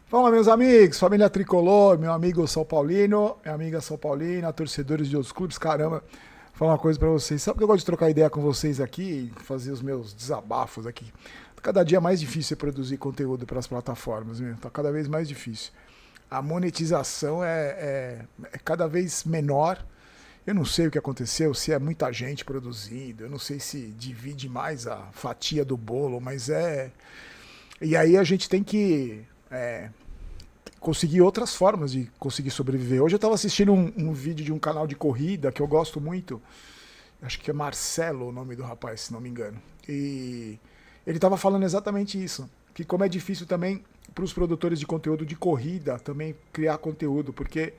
Fala, meus amigos, família tricolor, meu amigo São Paulino, minha amiga São Paulina, torcedores de outros clubes, caramba. Vou falar uma coisa pra vocês. Sabe que eu gosto de trocar ideia com vocês aqui, fazer os meus desabafos aqui. Cada dia é mais difícil produzir conteúdo para as plataformas, né? Tá cada vez mais difícil. A monetização é cada vez menor. Eu não sei o que aconteceu, se é muita gente produzindo, eu não sei se divide mais a fatia do bolo, mas é. E aí a gente tem que conseguir outras formas de conseguir sobreviver. Hoje eu estava assistindo um vídeo de um canal de corrida que eu gosto muito, acho que é Marcelo o nome do rapaz, se não me engano. E ele estava falando exatamente isso, que como é difícil também para os produtores de conteúdo de corrida também criar conteúdo, porque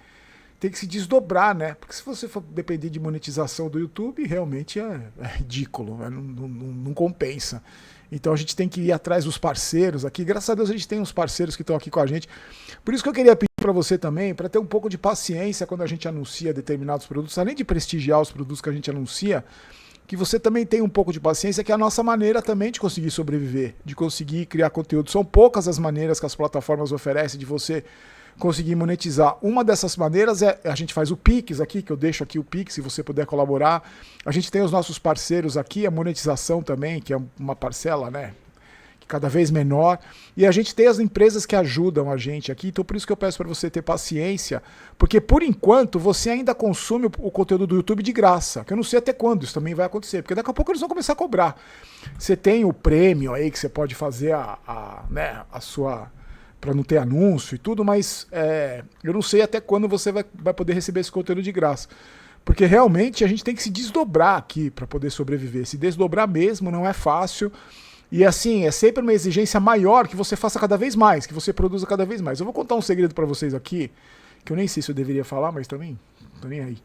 tem que se desdobrar, né? Porque se você for depender de monetização do YouTube, realmente é ridículo, né? Não compensa. Então a gente tem que ir atrás dos parceiros aqui. Graças a Deus a gente tem uns parceiros que estão aqui com a gente. Por isso que eu queria pedir para você também, para ter um pouco de paciência quando a gente anuncia determinados produtos, além de prestigiar os produtos que a gente anuncia, que você também tenha um pouco de paciência, que é a nossa maneira também de conseguir sobreviver, de conseguir criar conteúdo. São poucas as maneiras que as plataformas oferecem de você conseguir monetizar. Uma dessas maneiras é a gente faz o Pix aqui, que eu deixo aqui o Pix, se você puder colaborar. A gente tem os nossos parceiros aqui, a monetização também, que é uma parcela, né, que cada vez menor. E a gente tem as empresas que ajudam a gente aqui, então por isso que eu peço para você ter paciência, porque por enquanto você ainda consome o conteúdo do YouTube de graça, que eu não sei até quando isso também vai acontecer, porque daqui a pouco eles vão começar a cobrar. Você tem o prêmio aí que você pode fazer né, a sua para não ter anúncio e tudo, mas eu não sei até quando você vai poder receber esse conteúdo de graça. Porque realmente a gente tem que se desdobrar aqui para poder sobreviver. Se desdobrar mesmo não é fácil. E assim, é sempre uma exigência maior que você faça cada vez mais, que você produza cada vez mais. Eu vou contar um segredo para vocês aqui, que eu nem sei se eu deveria falar, mas também não tô nem aí.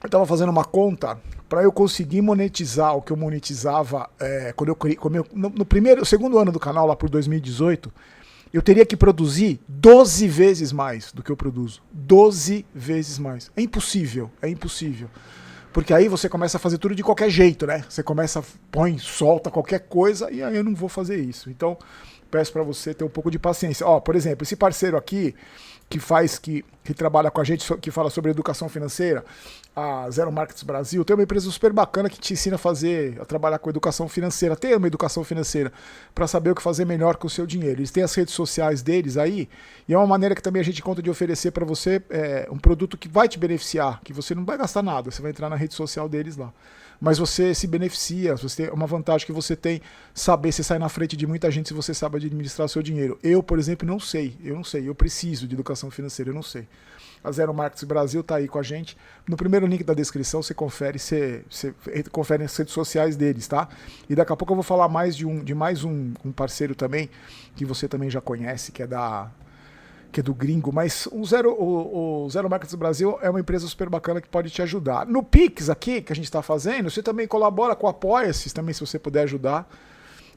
Eu estava fazendo uma conta para eu conseguir monetizar o que eu monetizava quando no primeiro, segundo ano do canal, lá por 2018, eu teria que produzir 12 vezes mais do que eu produzo. 12 vezes mais. É impossível, é impossível. Porque aí você começa a fazer tudo de qualquer jeito, né? Você começa, põe, solta qualquer coisa e aí eu não vou fazer isso. Então, peço para você ter um pouco de paciência. Ó, por exemplo, esse parceiro aqui que trabalha com a gente, que fala sobre educação financeira, a Zero Markets Brasil, tem uma empresa super bacana que te ensina a trabalhar com educação financeira, ter uma educação financeira, para saber o que fazer melhor com o seu dinheiro. Eles têm as redes sociais deles aí, e é uma maneira que também a gente conta de oferecer para você um produto que vai te beneficiar, que você não vai gastar nada, você vai entrar na rede social deles lá. Mas você se beneficia, você tem uma vantagem que você tem saber, você sai na frente de muita gente se você sabe administrar o seu dinheiro. Eu, por exemplo, não sei, eu preciso de educação financeira, eu não sei. A Zero Markets Brasil está aí com a gente. No primeiro link da descrição você confere, você confere as redes sociais deles, tá? E daqui a pouco eu vou falar mais de mais um parceiro também, que você também já conhece, que é do gringo, mas o Zero Markets Brasil é uma empresa super bacana que pode te ajudar. No Pix aqui, que a gente está fazendo, você também colabora com o Apoia-se, também se você puder ajudar.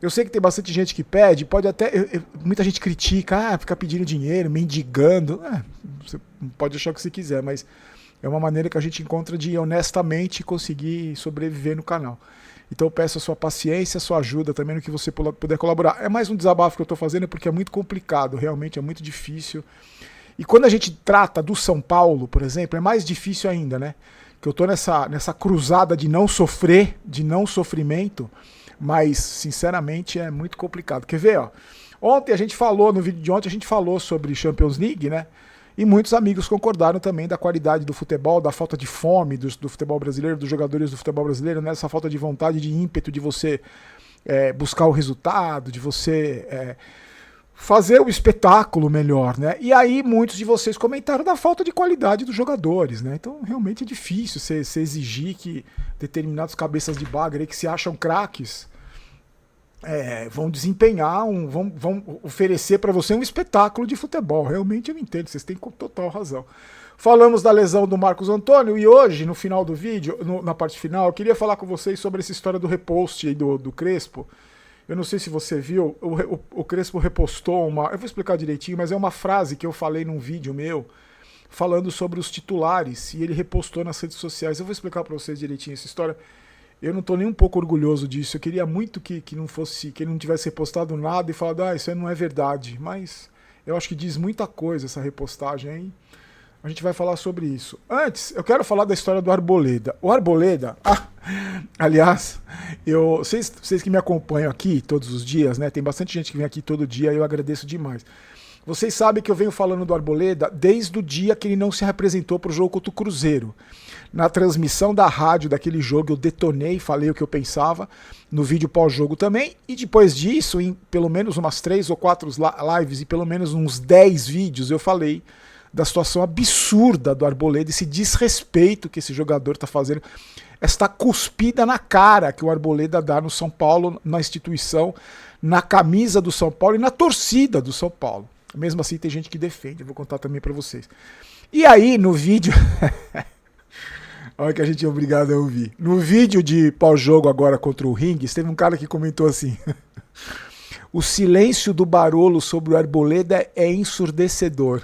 Eu sei que tem bastante gente que pede, pode até. Muita gente critica, fica pedindo dinheiro, mendigando. Você pode achar o que você quiser, mas é uma maneira que a gente encontra de honestamente conseguir sobreviver no canal. Então eu peço a sua paciência, a sua ajuda também no que você puder colaborar. É mais um desabafo que eu estou fazendo porque é muito complicado, realmente é muito difícil. E quando a gente trata do São Paulo, por exemplo, é mais difícil ainda, né? Que eu estou nessa cruzada de não sofrer, de não sofrimento, mas sinceramente é muito complicado. Quer ver, ó? Ontem a gente falou, no vídeo de ontem a gente falou sobre Champions League, né? E muitos amigos concordaram também da qualidade do futebol, da falta de fome do futebol brasileiro, dos jogadores do futebol brasileiro, né? Essa falta de vontade, de ímpeto de você buscar o resultado, de você fazer o espetáculo melhor, né? E aí muitos de vocês comentaram da falta de qualidade dos jogadores, né? Então realmente é difícil você exigir que determinados cabeças de bagre aí que se acham craques vão desempenhar, vão oferecer para você um espetáculo de futebol. Realmente eu entendo, vocês têm total razão. Falamos da lesão do Marcos Antônio e hoje, no final do vídeo, na parte final, eu queria falar com vocês sobre essa história do repost aí do Crespo. Eu não sei se você viu, o Crespo repostou eu vou explicar direitinho, mas é uma frase que eu falei num vídeo meu, falando sobre os titulares, e ele repostou nas redes sociais. Eu vou explicar para vocês direitinho essa história. Eu não estou nem um pouco orgulhoso disso. Eu queria muito que não fosse, que ele não tivesse repostado nada e falado, isso aí não é verdade. Mas Eu acho que diz muita coisa essa repostagem, hein? A gente vai falar sobre isso. Antes, eu quero falar da história do Arboleda. O Arboleda, aliás, vocês que me acompanham aqui todos os dias, né? Tem bastante gente que vem aqui todo dia e eu agradeço demais. Vocês sabem que eu venho falando do Arboleda desde o dia que ele não se representou para o jogo contra o Cruzeiro. Na transmissão da rádio daquele jogo eu detonei, falei o que eu pensava, no vídeo pós-jogo também, e depois disso, em pelo menos umas 3 ou 4 lives e pelo menos uns 10 vídeos, eu falei da situação absurda do Arboleda, esse desrespeito que esse jogador está fazendo, esta cuspida na cara que o Arboleda dá no São Paulo, na instituição, na camisa do São Paulo e na torcida do São Paulo. Mesmo assim tem gente que defende, eu vou contar também para vocês. E aí no vídeo, olha que a gente é obrigado a ouvir, no vídeo de pós-jogo agora contra o Rings, teve um cara que comentou assim: o silêncio do Barolo sobre o Arboleda é ensurdecedor.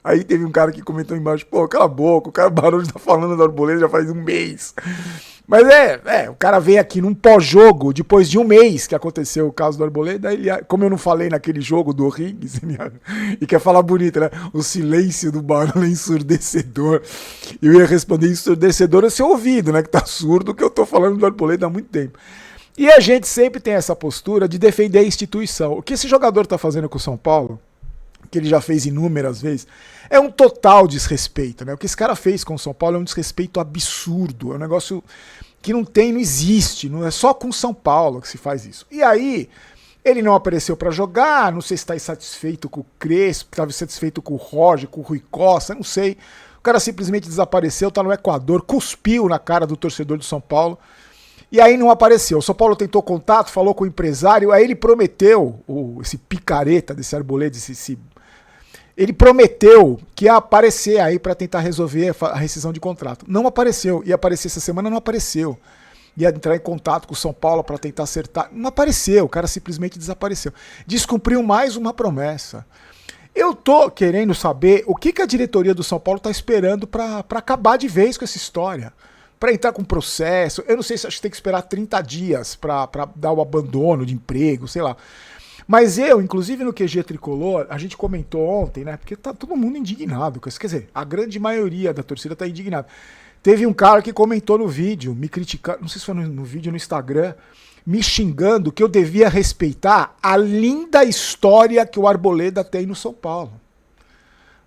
Aí teve um cara que comentou embaixo: pô, cala a boca, o cara Barolo tá falando do Arboleda já faz um mês. Mas o cara veio aqui num pós-jogo, depois de um mês que aconteceu o caso do Arboleda, ele, como eu não falei naquele jogo do Rings, e quer falar bonito, né? O silêncio do Barolo é ensurdecedor. Eu ia responder ensurdecedor é seu ouvido, né? Que tá surdo, que eu tô falando do Arboleda há muito tempo. E a gente sempre tem essa postura de defender a instituição. O que esse jogador tá fazendo com o São Paulo, que ele já fez inúmeras vezes, é um total desrespeito, né? O que esse cara fez com o São Paulo é um desrespeito absurdo, é um negócio que não existe, não é só com o São Paulo que se faz isso. E aí, ele não apareceu para jogar, não sei se está insatisfeito com o Crespo, estava insatisfeito com o Roger, com o Rui Costa, não sei. O cara simplesmente desapareceu, tá no Equador, cuspiu na cara do torcedor do São Paulo, e aí não apareceu. O São Paulo tentou contato, falou com o empresário, aí ele prometeu, esse picareta desse Arboleda, ele prometeu que ia aparecer aí para tentar resolver a rescisão de contrato. Não apareceu. Ia aparecer essa semana, não apareceu. Ia entrar em contato com o São Paulo para tentar acertar. Não apareceu. O cara simplesmente desapareceu. Descumpriu mais uma promessa. Eu tô querendo saber o que a diretoria do São Paulo tá esperando para acabar de vez com essa história. Para entrar com processo. Eu não sei se acho que tem que esperar 30 dias para dar o abandono de emprego, sei lá. Mas inclusive no QG Tricolor, a gente comentou ontem, né? Porque tá todo mundo indignado. Quer dizer, a grande maioria da torcida tá indignada. Teve um cara que comentou no vídeo, me criticando, não sei se foi no vídeo no Instagram, me xingando que eu devia respeitar a linda história que o Arboleda tem no São Paulo.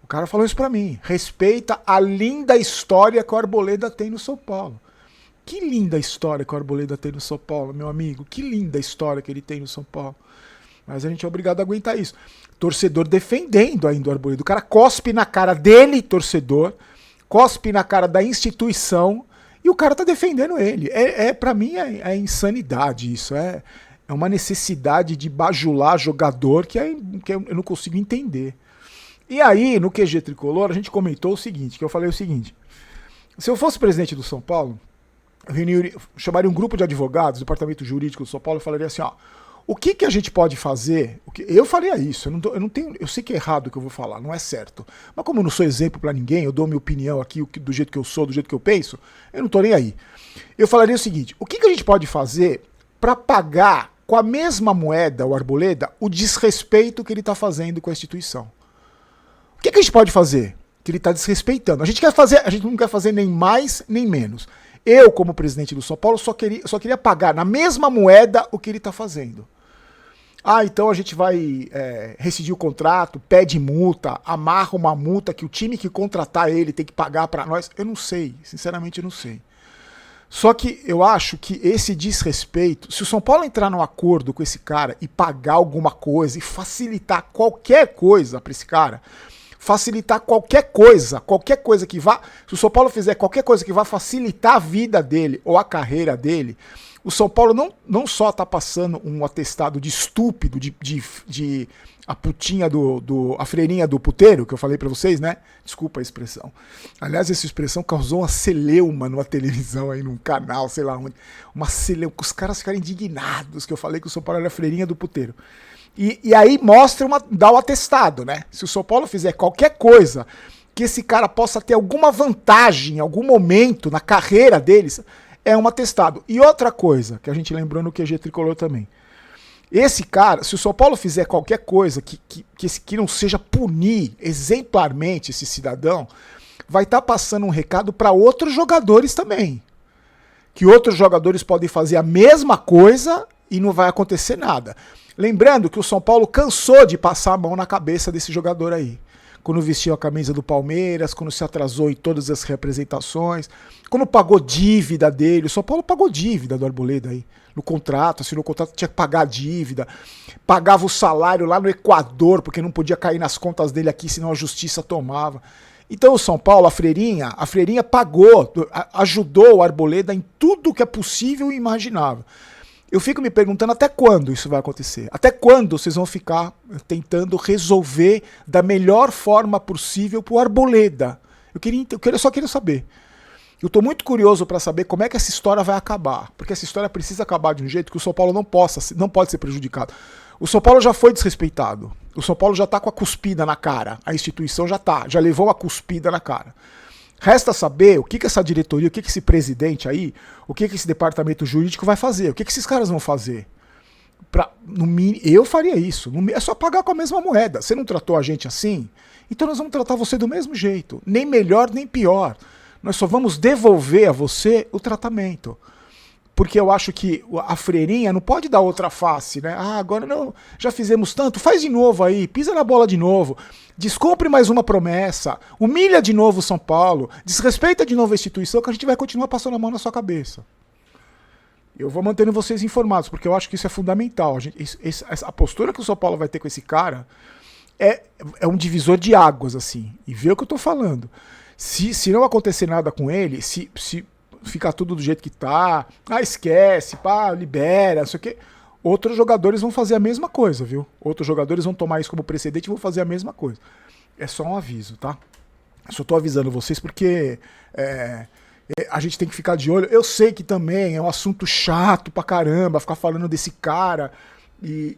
O cara falou isso pra mim. Respeita a linda história que o Arboleda tem no São Paulo. Que linda história que o Arboleda tem no São Paulo, meu amigo. Que linda história que ele tem no São Paulo. Mas a gente é obrigado a aguentar isso. Torcedor defendendo ainda o Arboleda. O cara cospe na cara dele, torcedor, cospe na cara da instituição e o cara tá defendendo ele. Pra mim é insanidade isso. É uma necessidade de bajular jogador que eu não consigo entender. E aí, no QG Tricolor, a gente comentou o seguinte, que eu falei o seguinte: se eu fosse presidente do São Paulo, eu chamaria um grupo de advogados do departamento jurídico do São Paulo e falaria assim, ó, o que a gente pode fazer? Eu faria isso, eu sei que é errado o que eu vou falar, não é certo. Mas como eu não sou exemplo pra ninguém, eu dou minha opinião aqui do jeito que eu sou, do jeito que eu penso, eu não tô nem aí. Eu falaria o seguinte, o que a gente pode fazer pra pagar com a mesma moeda, o Arboleda, o desrespeito que ele tá fazendo com a instituição? O que a gente pode fazer? Que ele tá desrespeitando. A gente não quer fazer nem mais nem menos. Eu, como presidente do São Paulo, só queria pagar na mesma moeda o que ele tá fazendo. Então a gente vai rescindir o contrato, pede multa, amarra uma multa que o time que contratar ele tem que pagar para nós. Eu não sei, sinceramente eu não sei. Só que eu acho que esse desrespeito, se o São Paulo entrar num acordo com esse cara e pagar alguma coisa e facilitar qualquer coisa para esse cara, facilitar qualquer coisa que vá, se o São Paulo fizer qualquer coisa que vá facilitar a vida dele ou a carreira dele, o São Paulo não só tá passando um atestado de estúpido, de a putinha a freirinha do puteiro, que eu falei pra vocês, né? Desculpa a expressão. Aliás, essa expressão causou uma celeuma numa televisão aí, num canal, sei lá onde. Uma celeuma, os caras ficaram indignados que eu falei que o São Paulo era a freirinha do puteiro. E aí dá o atestado, né? Se o São Paulo fizer qualquer coisa que esse cara possa ter alguma vantagem em algum momento na carreira deles, é um atestado. E outra coisa que a gente lembrou no QG Tricolor também. Esse cara, se o São Paulo fizer qualquer coisa que não seja punir exemplarmente esse cidadão, vai estar passando um recado para outros jogadores também. Que outros jogadores podem fazer a mesma coisa e não vai acontecer nada. Lembrando que o São Paulo cansou de passar a mão na cabeça desse jogador aí. Quando vestiu a camisa do Palmeiras, quando se atrasou em todas as representações, quando pagou dívida dele. O São Paulo pagou dívida do Arboleda aí. No contrato, assinou o contrato, tinha que pagar a dívida. Pagava o salário lá no Equador, porque não podia cair nas contas dele aqui, senão a justiça tomava. Então o São Paulo, a Freirinha pagou, ajudou o Arboleda em tudo que é possível e imaginável. Eu fico me perguntando até quando isso vai acontecer. Até quando vocês vão ficar tentando resolver da melhor forma possível pro Arboleda. Eu só queria saber. Eu tô muito curioso para saber como é que essa história vai acabar. Porque essa história precisa acabar de um jeito que o São Paulo não pode ser prejudicado. O São Paulo já foi desrespeitado. O São Paulo já tá com a cuspida na cara. A instituição já levou a cuspida na cara. Resta saber o que essa diretoria, o que esse presidente aí, o que esse departamento jurídico vai fazer, o que esses caras vão fazer. Eu faria isso. É só pagar com a mesma moeda. Você não tratou a gente assim? Então nós vamos tratar você do mesmo jeito. Nem melhor, nem pior. Nós só vamos devolver a você o tratamento. Porque eu acho que a Freirinha não pode dar outra face, né? Ah, agora não, já fizemos tanto, faz de novo aí, pisa na bola de novo, descumpre mais uma promessa, humilha de novo o São Paulo, desrespeita de novo a instituição, que a gente vai continuar passando a mão na sua cabeça. Eu vou mantendo vocês informados, porque eu acho que isso é fundamental. A postura que o São Paulo vai ter com esse cara é um divisor de águas, assim. E vê o que eu tô falando. Se não acontecer nada com ele, se ficar tudo do jeito que tá, esquece, libera, não sei o quê. Outros jogadores vão fazer a mesma coisa, viu? Outros jogadores vão tomar isso como precedente e vão fazer a mesma coisa. É só um aviso, tá? Eu só tô avisando vocês porque a gente tem que ficar de olho. Eu sei que também é um assunto chato pra caramba ficar falando desse cara e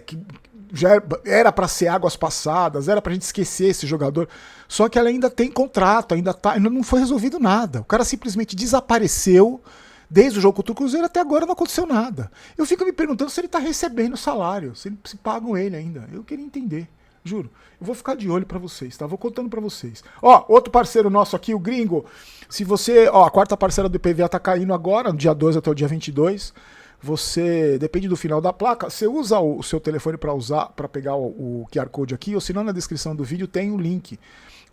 que já era pra ser águas passadas, era pra gente esquecer esse jogador. Só que ela ainda tem contrato, ainda não foi resolvido nada. O cara simplesmente desapareceu desde o jogo contra o Cruzeiro até agora não aconteceu nada. Eu fico me perguntando se ele tá recebendo salário, se pagam ele ainda. Eu queria entender, juro. Eu vou ficar de olho pra vocês, tá? Vou contando pra vocês. Ó, outro parceiro nosso aqui, o Gringo. Se você, a quarta parcela do IPVA tá caindo agora, no dia 12 até o dia 22. Você, depende do final da placa, você usa o seu telefone para pegar o QR Code aqui, ou se não, na descrição do vídeo tem o link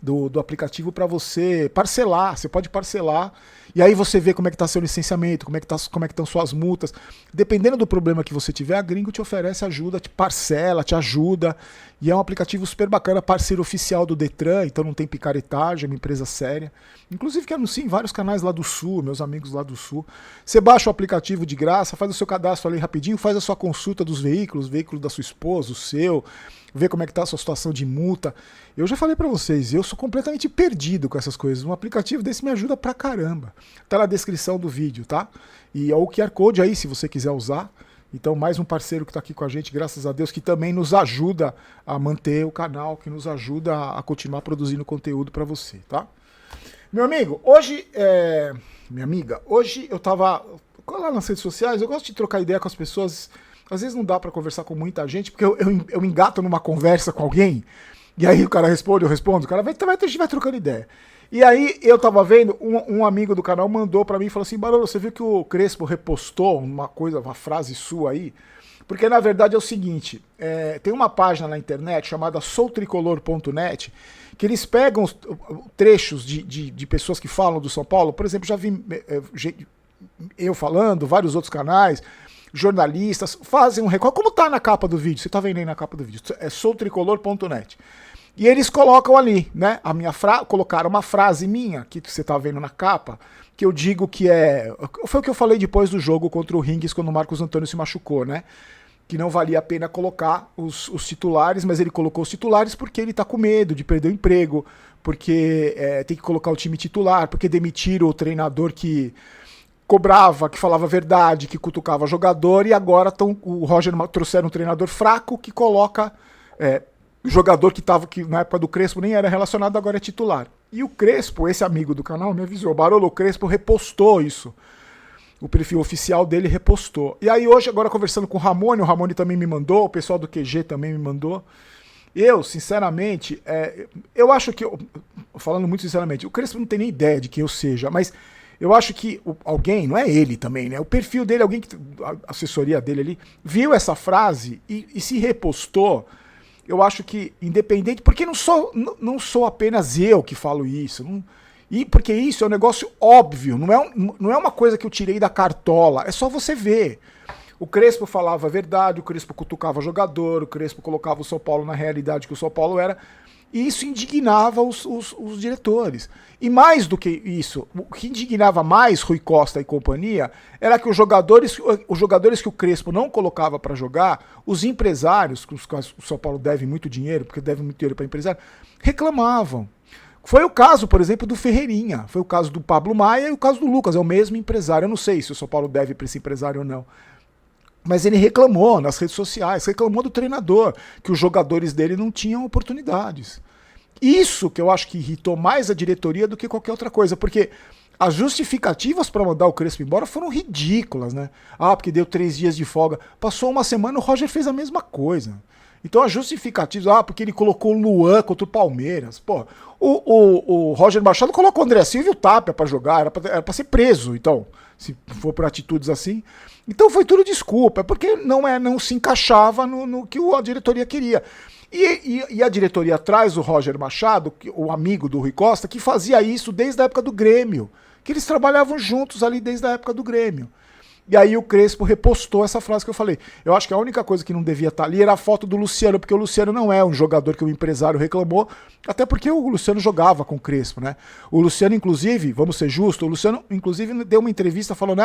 do aplicativo para você parcelar. Você pode parcelar e aí você vê como é que está seu licenciamento, como é que estão suas multas. Dependendo do problema que você tiver, a Gringo te oferece ajuda, te parcela, te ajuda. E é um aplicativo super bacana, parceiro oficial do Detran, então não tem picaretagem, é uma empresa séria. Inclusive que anuncia em vários canais lá do Sul, meus amigos lá do Sul. Você baixa o aplicativo de graça, faz o seu cadastro ali rapidinho, faz a sua consulta dos veículos da sua esposa, o seu, vê como é que tá a sua situação de multa. Eu já falei pra vocês, eu sou completamente perdido com essas coisas. Um aplicativo desse me ajuda pra caramba. Tá na descrição do vídeo, tá? E é o QR Code aí, se você quiser usar. Então, mais um parceiro que está aqui com a gente, graças a Deus, que também nos ajuda a manter o canal, que nos ajuda a continuar produzindo conteúdo para você, tá? Meu amigo, hoje, minha amiga, hoje eu tava lá nas redes sociais, eu gosto de trocar ideia com as pessoas, às vezes não dá para conversar com muita gente, porque eu engato numa conversa com alguém, e aí o cara responde, eu respondo, o cara a gente vai trocando ideia. E aí eu tava vendo, um amigo do canal mandou pra mim e falou assim, Barolo, você viu que o Crespo repostou uma frase sua aí? Porque na verdade é o seguinte, tem uma página na internet chamada soutricolor.net, que eles pegam trechos de pessoas que falam do São Paulo, por exemplo, já vi eu falando, vários outros canais, jornalistas, fazem um recorte, como tá na capa do vídeo, você tá vendo aí na capa do vídeo, é soutricolor.net. E eles colocam ali, né? Colocaram uma frase minha, que você tá vendo na capa, que eu digo que foi o que eu falei depois do jogo contra o Rings, quando o Marcos Antônio se machucou, né? Que não valia a pena colocar os titulares, mas ele colocou os titulares porque ele tá com medo de perder o emprego, porque tem que colocar o time titular, porque demitiram o treinador que cobrava, que falava a verdade, que cutucava jogador, e agora o Roger trouxeram um treinador fraco que coloca jogador que na época do Crespo nem era relacionado, agora é titular. E o Crespo, esse amigo do canal, me avisou, Barolo, o Crespo repostou isso. O perfil oficial dele repostou. E aí hoje, agora conversando com o Ramone também me mandou, o pessoal do QG também me mandou. Eu, sinceramente, eu acho que, falando muito sinceramente, o Crespo não tem nem ideia de quem eu seja, mas eu acho que alguém, não é ele também, né? O perfil dele, alguém que a assessoria dele ali, viu essa frase e se repostou. Eu acho que, independente, porque não sou apenas eu que falo isso, e porque isso é um negócio óbvio, não é uma coisa que eu tirei da cartola, é só você ver. O Crespo falava a verdade, o Crespo cutucava jogador, o Crespo colocava o São Paulo na realidade que o São Paulo era, e isso indignava os diretores. E mais do que isso, o que indignava mais Rui Costa e companhia era que os jogadores que o Crespo não colocava para jogar, os empresários, com os quais o São Paulo deve muito dinheiro, porque deve muito dinheiro para empresário, reclamavam. Foi o caso, por exemplo, do Ferreirinha, foi o caso do Pablo Maia e o caso do Lucas, é o mesmo empresário. Eu não sei se o São Paulo deve para esse empresário ou não. Mas ele reclamou nas redes sociais, reclamou do treinador, que os jogadores dele não tinham oportunidades. Isso que eu acho que irritou mais a diretoria do que qualquer outra coisa, porque as justificativas para mandar o Crespo embora foram ridículas, né? Ah, porque deu 3 dias de folga. Passou uma semana, o Roger fez a mesma coisa. Então as justificativas, porque ele colocou o Luan contra o Palmeiras. Pô, o Roger Machado colocou o André Silva e o Tapia para jogar, era para ser preso, então, se for por atitudes assim. Então foi tudo desculpa, porque não se encaixava no que a diretoria queria. E a diretoria traz o Roger Machado, o amigo do Rui Costa, que fazia isso desde a época do Grêmio, que eles trabalhavam juntos ali desde a época do Grêmio. E aí o Crespo repostou essa frase que eu falei. Eu acho que a única coisa que não devia estar ali era a foto do Luciano, porque o Luciano não é um jogador que o empresário reclamou, até porque o Luciano jogava com o Crespo, né? O Luciano, inclusive, vamos ser justos, o Luciano, inclusive, deu uma entrevista falando,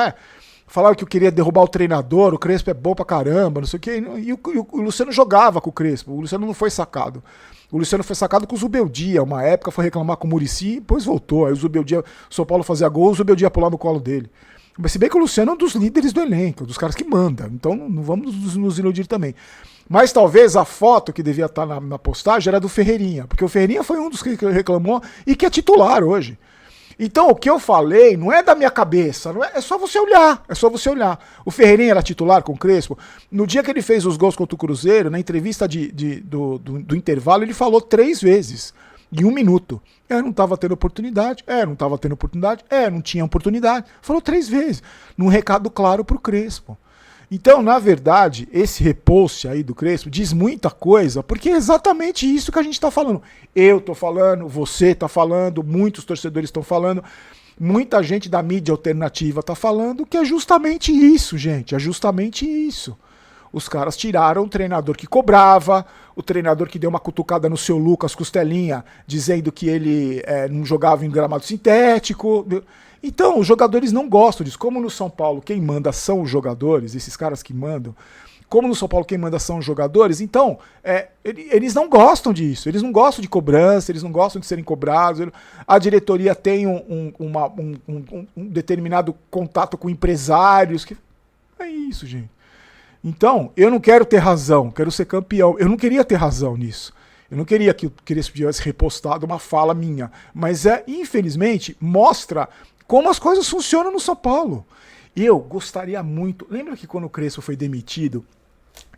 falaram que eu queria derrubar o treinador, o Crespo é bom pra caramba, não sei o quê, e o Luciano jogava com o Crespo, o Luciano não foi sacado. O Luciano foi sacado com o Zubeldia, uma época foi reclamar com o Muricy, depois voltou, aí o Zubeldia, o São Paulo fazia gol, o Zubeldia pular no colo dele. Mas se bem que o Luciano é um dos líderes do elenco, dos caras que mandam, então não vamos nos iludir também. Mas talvez a foto que devia estar na postagem era do Ferreirinha, porque o Ferreirinha foi um dos que reclamou e que é titular hoje. Então o que eu falei não é da minha cabeça, é só você olhar, O Ferreirinha era titular com o Crespo. No dia que ele fez os gols contra o Cruzeiro, na entrevista do intervalo, ele falou 3 vezes. Em 1 minuto. Não estava tendo oportunidade. Não tinha oportunidade. Falou 3 vezes. Num recado claro pro Crespo. Então, na verdade, esse repost aí do Crespo diz muita coisa, porque é exatamente isso que a gente tá falando. Eu tô falando, você tá falando, muitos torcedores estão falando, muita gente da mídia alternativa tá falando, que é justamente isso, gente. É justamente isso. Os caras tiraram o treinador que cobrava, o treinador que deu uma cutucada no seu Lucas Costelinha, dizendo que ele não jogava em gramado sintético. Então, os jogadores não gostam disso. Como no São Paulo quem manda são os jogadores, esses caras que mandam, como no São Paulo quem manda são os jogadores, então eles não gostam disso, eles não gostam de cobrança, eles não gostam de serem cobrados. A diretoria tem um determinado contato com empresários. É isso, gente. Então, eu não quero ter razão, quero ser campeão. Eu não queria ter razão nisso. Eu não queria que o Crespo tivesse repostado uma fala minha. Mas, infelizmente, mostra como as coisas funcionam no São Paulo. Eu gostaria muito... Lembra que quando o Crespo foi demitido,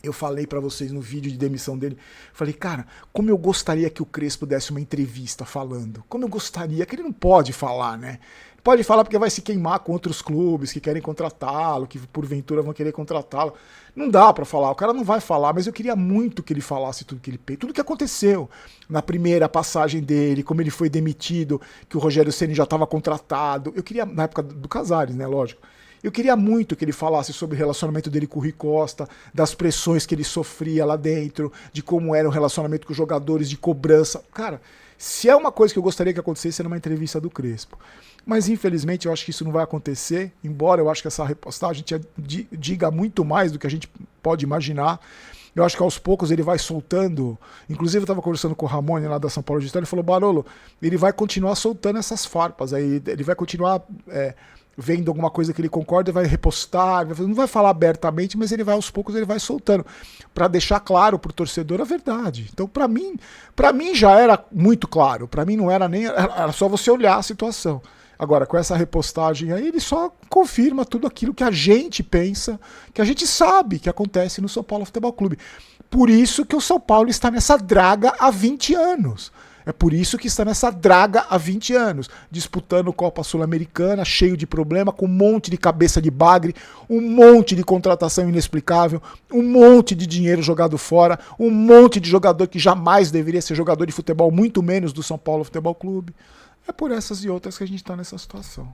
eu falei pra vocês no vídeo de demissão dele, falei, cara, como eu gostaria que o Crespo desse uma entrevista falando. Como eu gostaria, que ele não pode falar, né? Pode falar porque vai se queimar com outros clubes que querem contratá-lo, que porventura vão querer contratá-lo. Não dá pra falar, o cara não vai falar, mas eu queria muito que ele falasse tudo que aconteceu na primeira passagem dele, como ele foi demitido, que o Rogério Ceni já estava contratado. Eu queria, na época do Casares, né, lógico. Eu queria muito que ele falasse sobre o relacionamento dele com o Rui Costa, das pressões que ele sofria lá dentro, de como era o relacionamento com os jogadores, de cobrança. Cara, se é uma coisa que eu gostaria que acontecesse, era uma entrevista do Crespo. Mas infelizmente eu acho que isso não vai acontecer, embora eu acho que essa repostagem diga muito mais do que a gente pode imaginar. Eu acho que aos poucos ele vai soltando. Inclusive eu estava conversando com o Ramone lá da São Paulo Digital, ele falou, Barolo, ele vai continuar soltando essas farpas aí, ele vai continuar vendo alguma coisa que ele concorda e vai repostar, não vai falar abertamente, mas ele vai aos poucos, ele vai soltando, para deixar claro pro torcedor a verdade. Então para mim já era muito claro, para mim não era nem, era só você olhar a situação. Agora, com essa repostagem aí, ele só confirma tudo aquilo que a gente pensa, que a gente sabe que acontece no São Paulo Futebol Clube. Por isso que o São Paulo está nessa draga há 20 anos. É por isso que está nessa draga há 20 anos, disputando Copa Sul-Americana, cheio de problema, com um monte de cabeça de bagre, um monte de contratação inexplicável, um monte de dinheiro jogado fora, um monte de jogador que jamais deveria ser jogador de futebol, muito menos do São Paulo Futebol Clube. É por essas e outras que a gente está nessa situação.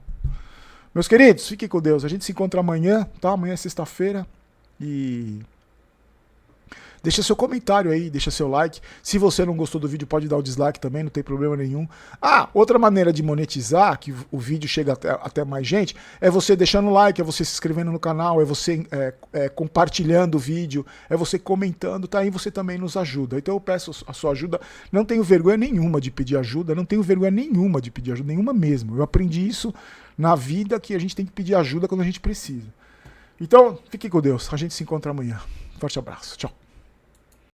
Meus queridos, fiquem com Deus. A gente se encontra amanhã, tá? Amanhã é sexta-feira. E deixa seu comentário aí, deixa seu like. Se você não gostou do vídeo, pode dar o dislike também, não tem problema nenhum. Ah, outra maneira de monetizar, que o vídeo chega até mais gente, é você deixando o like, é você se inscrevendo no canal, é você compartilhando o vídeo, é você comentando, tá? Aí você também nos ajuda. Então eu peço a sua ajuda. Não tenho vergonha nenhuma de pedir ajuda, não tenho vergonha nenhuma de pedir ajuda, nenhuma mesmo. Eu aprendi isso na vida, que a gente tem que pedir ajuda quando a gente precisa. Então, fique com Deus. A gente se encontra amanhã. Forte abraço. Tchau.